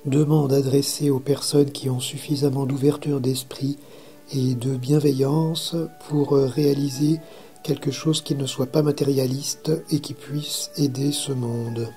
Demande adressée aux personnes qui ont suffisamment d'ouverture d'esprit et de bienveillance pour réaliser quelque chose qui ne soit pas matérialiste et qui puisse aider ce monde.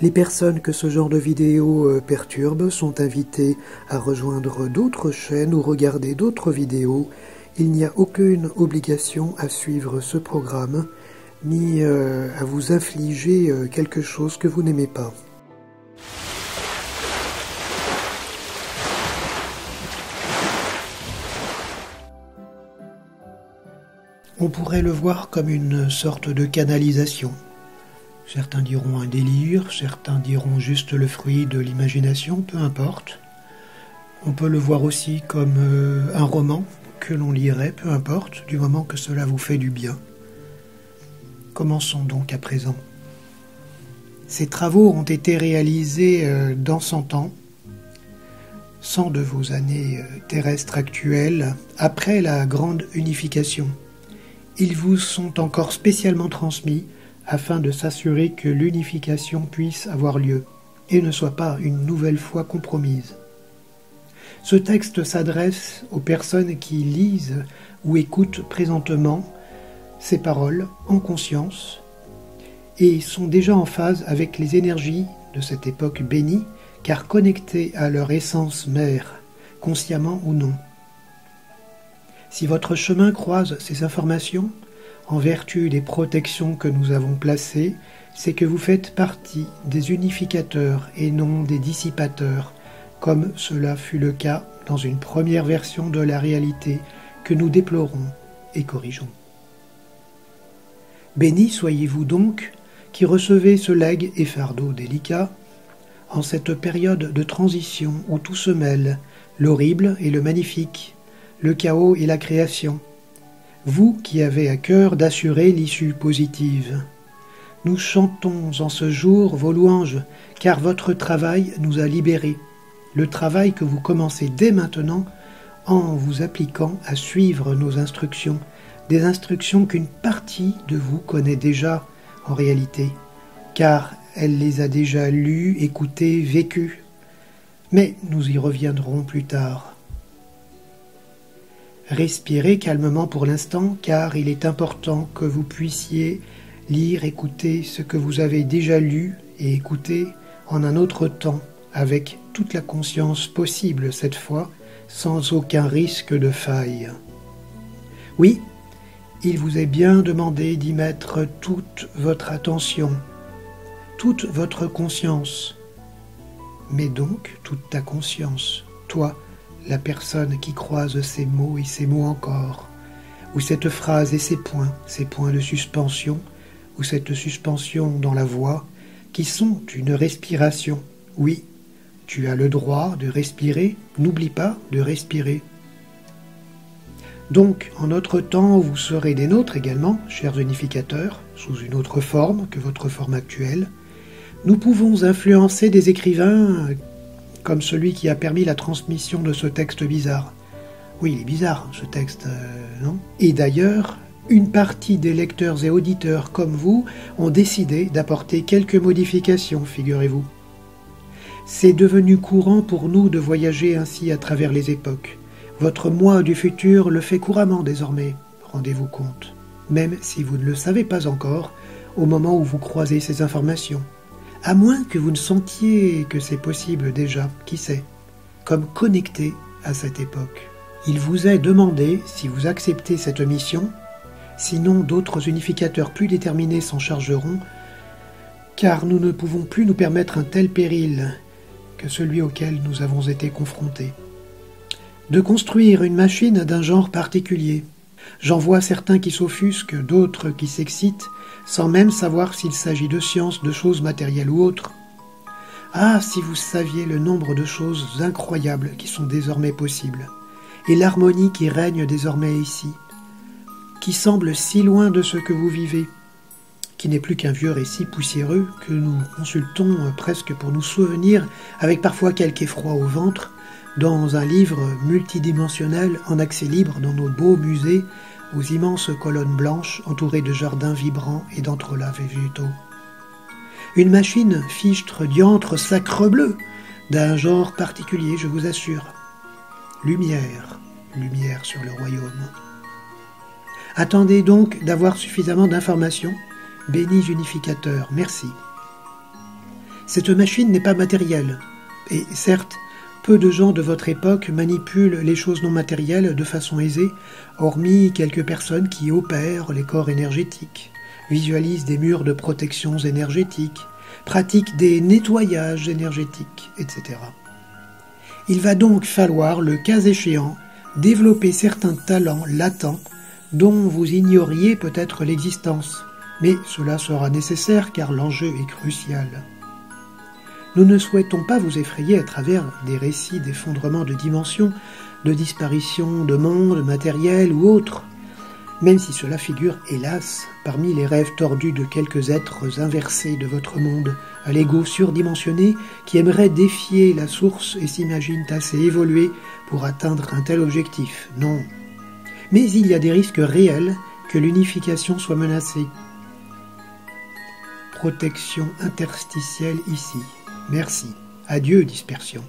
Les personnes que ce genre de vidéo perturbe sont invitées à rejoindre d'autres chaînes ou regarder d'autres vidéos. Il n'y a aucune obligation à suivre ce programme, ni à vous infliger quelque chose que vous n'aimez pas. On pourrait le voir comme une sorte de canalisation. Certains diront un délire, certains diront juste le fruit de l'imagination, peu importe. On peut le voir aussi comme un roman que l'on lirait, peu importe, du moment que cela vous fait du bien. Commençons donc à présent. Ces travaux ont été réalisés dans 100 ans, 100 de vos années terrestres actuelles, après la grande unification. Ils vous sont encore spécialement transmis afin de s'assurer que l'unification puisse avoir lieu et ne soit pas une nouvelle fois compromise. Ce texte s'adresse aux personnes qui lisent ou écoutent présentement ces paroles en conscience et sont déjà en phase avec les énergies de cette époque bénie, car connectées à leur essence mère, consciemment ou non. Si votre chemin croise ces informations, en vertu des protections que nous avons placées, c'est que vous faites partie des unificateurs et non des dissipateurs, comme cela fut le cas dans une première version de la réalité que nous déplorons et corrigeons. Bénis soyez-vous donc, qui recevez ce legs et fardeau délicat, en cette période de transition où tout se mêle, l'horrible et le magnifique, le chaos et la création, vous qui avez à cœur d'assurer l'issue positive. Nous chantons en ce jour vos louanges, car votre travail nous a libérés, le travail que vous commencez dès maintenant en vous appliquant à suivre nos instructions, des instructions qu'une partie de vous connaît déjà en réalité, car elle les a déjà lues, écoutées, vécues. Mais nous y reviendrons plus tard. Respirez calmement pour l'instant, car il est important que vous puissiez lire, écouter ce que vous avez déjà lu et écouté en un autre temps, avec toute la conscience possible cette fois, sans aucun risque de faille. Oui, il vous est bien demandé d'y mettre toute votre attention, toute votre conscience, mais donc toute ta conscience, toi, la personne qui croise ces mots et ces mots encore, ou cette phrase et ces points de suspension, ou cette suspension dans la voix, qui sont une respiration. Oui, tu as le droit de respirer, n'oublie pas de respirer. Donc, en notre temps, vous serez des nôtres également, chers unificateurs, sous une autre forme que votre forme actuelle. Nous pouvons influencer des écrivains comme celui qui a permis la transmission de ce texte bizarre. Oui, il est bizarre, ce texte, non ? Et d'ailleurs, une partie des lecteurs et auditeurs comme vous ont décidé d'apporter quelques modifications, figurez-vous. C'est devenu courant pour nous de voyager ainsi à travers les époques. Votre moi du futur le fait couramment désormais, rendez-vous compte, même si vous ne le savez pas encore au moment où vous croisez ces informations. À moins que vous ne sentiez que c'est possible déjà, qui sait, comme connecté à cette époque. Il vous est demandé, si vous acceptez cette mission, sinon d'autres unificateurs plus déterminés s'en chargeront, car nous ne pouvons plus nous permettre un tel péril que celui auquel nous avons été confrontés. De construire une machine d'un genre particulier. J'en vois certains qui s'offusquent, d'autres qui s'excitent, sans même savoir s'il s'agit de science, de choses matérielles ou autres. Ah, si vous saviez le nombre de choses incroyables qui sont désormais possibles, et l'harmonie qui règne désormais ici, qui semble si loin de ce que vous vivez, qui n'est plus qu'un vieux récit poussiéreux que nous consultons presque pour nous souvenir, avec parfois quelque effroi au ventre, dans un livre multidimensionnel en accès libre dans nos beaux musées aux immenses colonnes blanches entourées de jardins vibrants et d'entrelacs végétaux. Une machine fichtre, diantre, sacrebleu, d'un genre particulier, je vous assure. Lumière, lumière sur le royaume. Attendez donc d'avoir suffisamment d'informations. Bénis unificateur, merci. Cette machine n'est pas matérielle, et certes, peu de gens de votre époque manipulent les choses non matérielles de façon aisée, hormis quelques personnes qui opèrent les corps énergétiques, visualisent des murs de protections énergétiques, pratiquent des nettoyages énergétiques, etc. Il va donc falloir, le cas échéant, développer certains talents latents dont vous ignoriez peut-être l'existence, mais cela sera nécessaire car l'enjeu est crucial. Nous ne souhaitons pas vous effrayer à travers des récits d'effondrement de dimensions, de disparition de mondes matériels ou autres, même si cela figure, hélas, parmi les rêves tordus de quelques êtres inversés de votre monde, à l'ego surdimensionné qui aimeraient défier la source et s'imaginent assez évolués pour atteindre un tel objectif. Non. Mais il y a des risques réels que l'unification soit menacée. Protection interstitielle ici. Merci. Adieu, dispersion.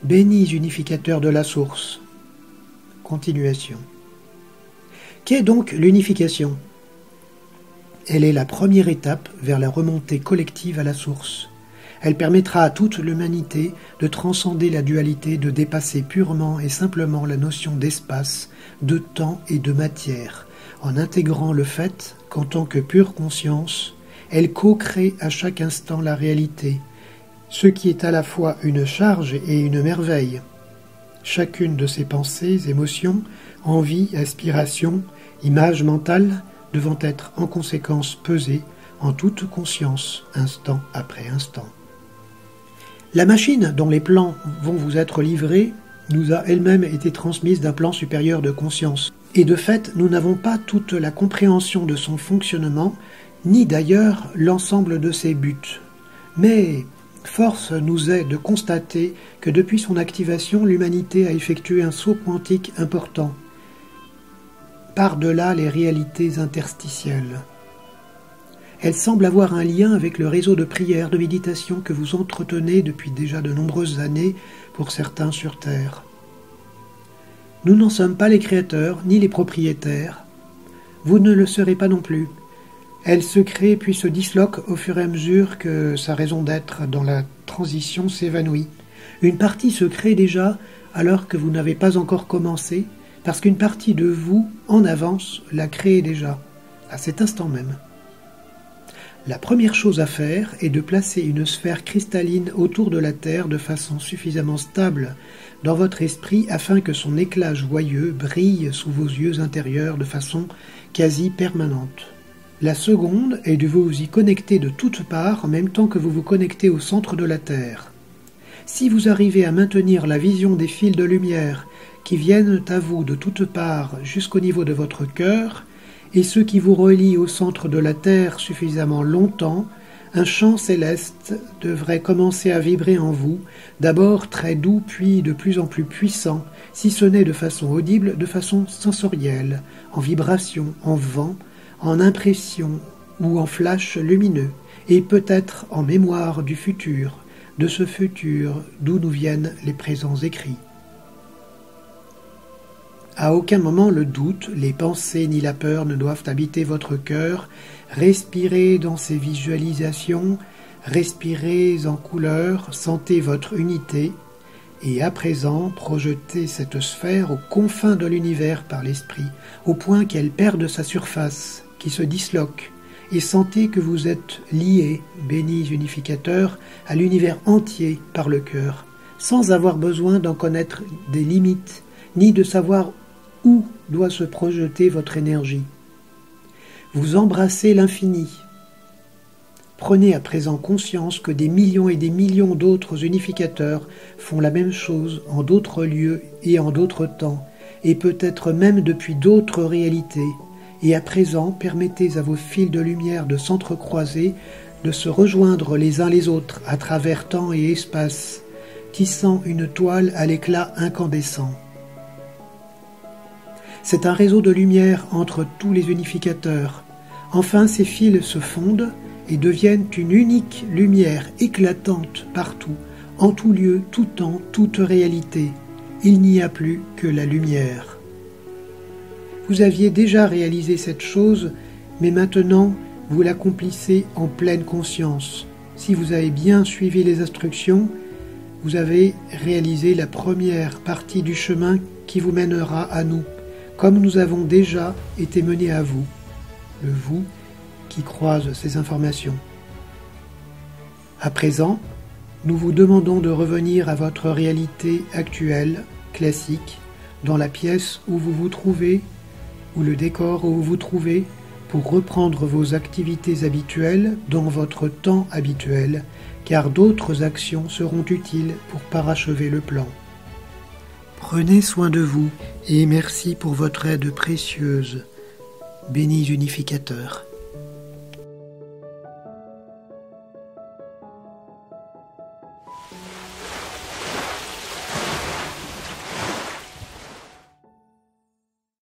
Bénis unificateur de la source. Continuation. Qu'est donc l'unification? Elle est la première étape vers la remontée collective à la source. Elle permettra à toute l'humanité de transcender la dualité, de dépasser purement et simplement la notion d'espace, de temps et de matière, en intégrant le fait qu'en tant que pure conscience, elle co-crée à chaque instant la réalité, ce qui est à la fois une charge et une merveille. Chacune de ses pensées, émotions, envies, aspirations, images mentales devant être en conséquence pesées en toute conscience, instant après instant. La machine dont les plans vont vous être livrés nous a elle-même été transmise d'un plan supérieur de conscience. Et de fait, nous n'avons pas toute la compréhension de son fonctionnement, ni d'ailleurs l'ensemble de ses buts. Mais force nous est de constater que depuis son activation, l'humanité a effectué un saut quantique important, par-delà les réalités interstitielles. Elle semble avoir un lien avec le réseau de prières, de méditation que vous entretenez depuis déjà de nombreuses années pour certains sur Terre. Nous n'en sommes pas les créateurs, ni les propriétaires. Vous ne le serez pas non plus. Elle se crée puis se disloque au fur et à mesure que sa raison d'être dans la transition s'évanouit. Une partie se crée déjà alors que vous n'avez pas encore commencé, parce qu'une partie de vous, en avance, la crée déjà, à cet instant même. La première chose à faire est de placer une sphère cristalline autour de la Terre de façon suffisamment stable dans votre esprit afin que son éclat joyeux brille sous vos yeux intérieurs de façon quasi permanente. La seconde est de vous y connecter de toutes parts en même temps que vous vous connectez au centre de la Terre. Si vous arrivez à maintenir la vision des fils de lumière qui viennent à vous de toutes parts jusqu'au niveau de votre cœur, et ceux qui vous relient au centre de la Terre suffisamment longtemps, un chant céleste devrait commencer à vibrer en vous, d'abord très doux puis de plus en plus puissant, si ce n'est de façon audible, de façon sensorielle, en vibration, en vent, en impression ou en flash lumineux, et peut-être en mémoire du futur, de ce futur d'où nous viennent les présents écrits. À aucun moment le doute, les pensées ni la peur ne doivent habiter votre cœur. Respirez dans ces visualisations, respirez en couleur, sentez votre unité, et à présent projetez cette sphère aux confins de l'univers par l'esprit, au point qu'elle perde sa surface, qui se disloque, et sentez que vous êtes liés, bénis unificateurs, à l'univers entier par le cœur, sans avoir besoin d'en connaître des limites, ni de savoir où doit se projeter votre énergie. Vous embrassez l'infini. Prenez à présent conscience que des millions et des millions d'autres unificateurs font la même chose en d'autres lieux et en d'autres temps, et peut-être même depuis d'autres réalités. Et à présent, permettez à vos fils de lumière de s'entrecroiser, de se rejoindre les uns les autres à travers temps et espace, tissant une toile à l'éclat incandescent. C'est un réseau de lumière entre tous les unificateurs. Enfin, ces fils se fondent et deviennent une unique lumière éclatante partout, en tout lieu, tout temps, toute réalité. Il n'y a plus que la lumière. Vous aviez déjà réalisé cette chose, mais maintenant vous l'accomplissez en pleine conscience. Si vous avez bien suivi les instructions, vous avez réalisé la première partie du chemin qui vous mènera à nous, comme nous avons déjà été menés à vous, le vous qui croise ces informations. À présent, nous vous demandons de revenir à votre réalité actuelle, classique, dans la pièce où vous vous trouvez, ou le décor où vous vous trouvez, pour reprendre vos activités habituelles dans votre temps habituel, car d'autres actions seront utiles pour parachever le plan. Prenez soin de vous et merci pour votre aide précieuse. Bénis unificateurs.